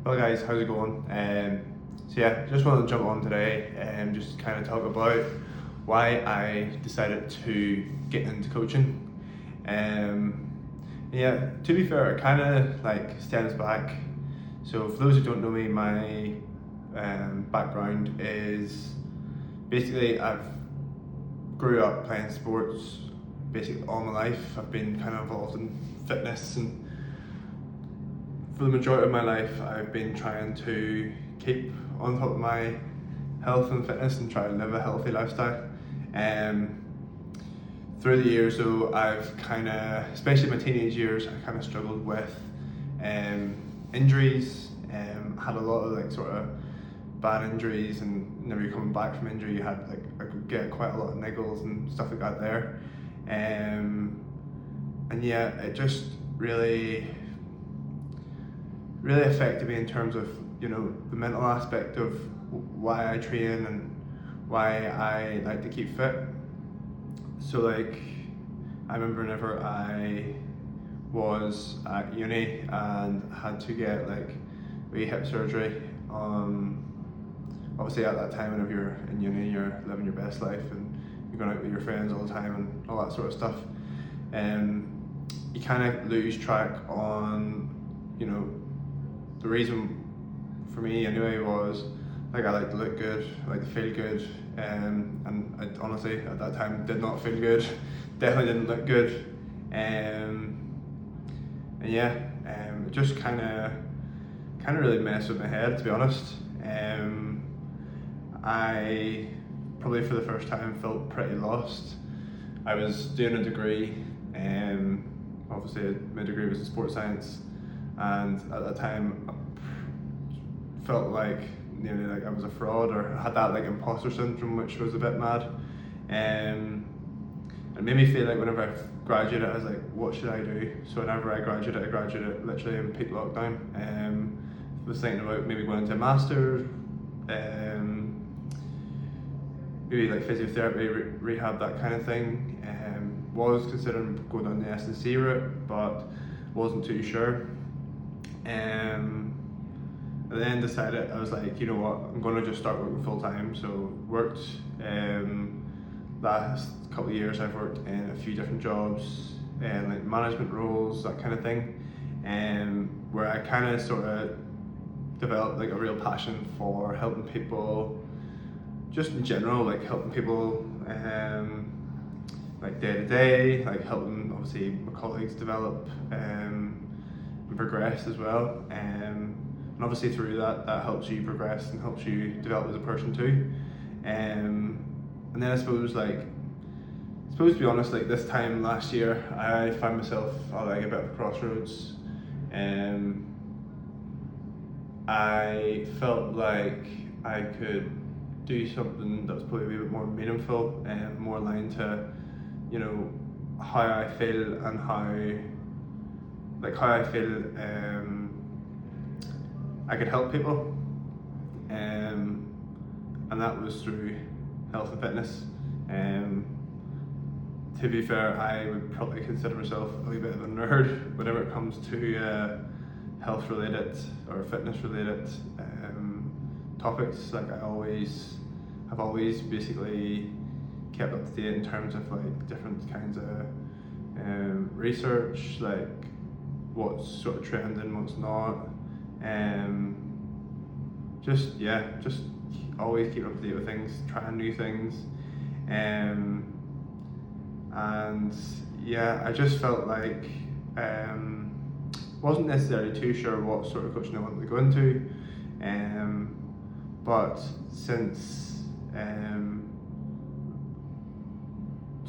Hello guys, how's it going? Just wanted to jump on today and just kind of talk about why I decided to get into coaching. To be fair, it kind of like stems back. So for those who don't know me, my background is basically I've grew up playing sports basically all my life. I've been kind of involved in fitness, and for the majority of my life I've been trying to keep on top of my health and fitness and try to live a healthy lifestyle. Through the years though, I've kind of, especially my teenage years, I kind of struggled with injuries. Had a lot of like sort of bad injuries, and whenever you're coming back from injury you had like, I could get quite a lot of niggles and stuff like that there. It just really affected me in terms of, the mental aspect of why I train and why I like to keep fit. So like, I remember whenever I was at uni and had to get like hip surgery. Obviously at that time, whenever you're in uni, you're living your best life and you're going out with your friends all the time and all that sort of stuff. You kind of lose track on, the reason for me anyway was like I like to look good, I like to feel good, and I honestly at that time did not feel good, definitely didn't look good, it just kind of really messed with my head, to be honest. I probably for the first time felt pretty lost. I was doing a degree, obviously my degree was in sports science, and at that time I felt like nearly like I was a fraud, or had that like imposter syndrome, which was a bit mad. It made me feel like whenever I graduated I was like, what should I do? So whenever I graduated literally in peak lockdown. Was thinking about maybe going into a master's, maybe like physiotherapy, rehab, that kind of thing. Was considering going down the S&C route, but wasn't too sure. And then decided, I was like, you know what, I'm going to just start working full time. So worked, last couple of years I've worked in a few different jobs and like management roles, that kind of thing, where I kind of sort of developed like a real passion for helping people, just in general, like helping people like day to day, like helping obviously my colleagues develop and progress as well. And obviously through that helps you progress and helps you develop as a person too. And then I suppose to be honest, like this time last year I found myself at like a bit of a crossroads. I felt like I could do something that was probably a bit more meaningful and more aligned to, how I feel and how I feel I could help people. And that was through health and fitness. To be fair, I would probably consider myself a wee bit of a nerd whenever it comes to health related or fitness related topics. Like I've always basically kept up to date in terms of like different kinds of research, like what's sort of trending, what's not. Just always keep up to date with things, trying new things. I just felt like wasn't necessarily too sure what sort of coaching I wanted to go into, but since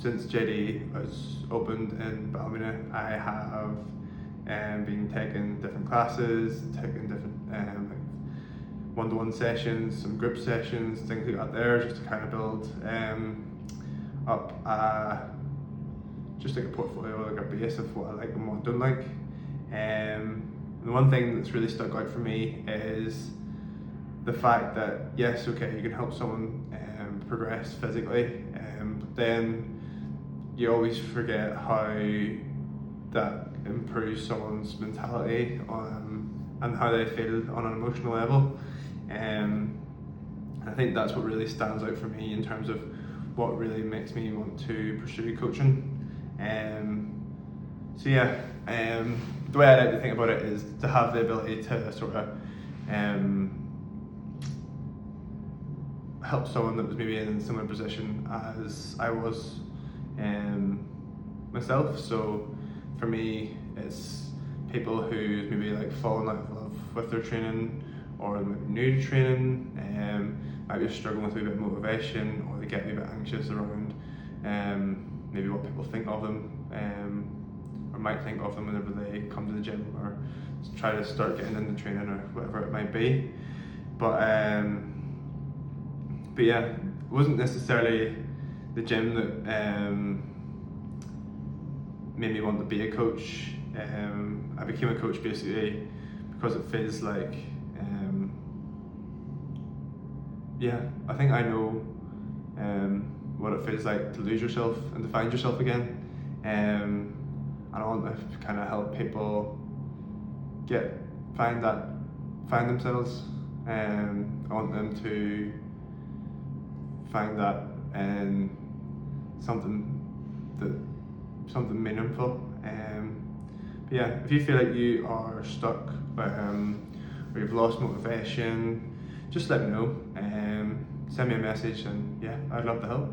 JD has opened in Ballymena, I have been taking different classes, taking different like one-to-one sessions, some group sessions, things like that there, just to kind of build up just like a portfolio, like a base of what I like and what I don't like. The one thing that's really stuck out for me is the fact that yes, okay, you can help someone progress physically, but then you always forget how that improves someone's mentality and how they feel on an emotional level. I think that's what really stands out for me in terms of what really makes me want to pursue coaching. So yeah, the way I like to think about it is to have the ability to sort of help someone that was maybe in a similar position as I was myself. So for me, it's people who maybe like fallen out of love with their training, or new to training, might be struggling with a bit of motivation, or they get a bit anxious around maybe what people think of them, or might think of them whenever they come to the gym or try to start getting into training or whatever it might be. But yeah, it wasn't necessarily the gym that made me want to be a coach. I became a coach basically because it feels like, I think I know what it feels like to lose yourself and to find yourself again. And I want to kind of help people find themselves. I want them to find that in something meaningful. But yeah, if you feel like you are stuck, or you've lost motivation, just let me know. Send me a message, and yeah, I'd love to help.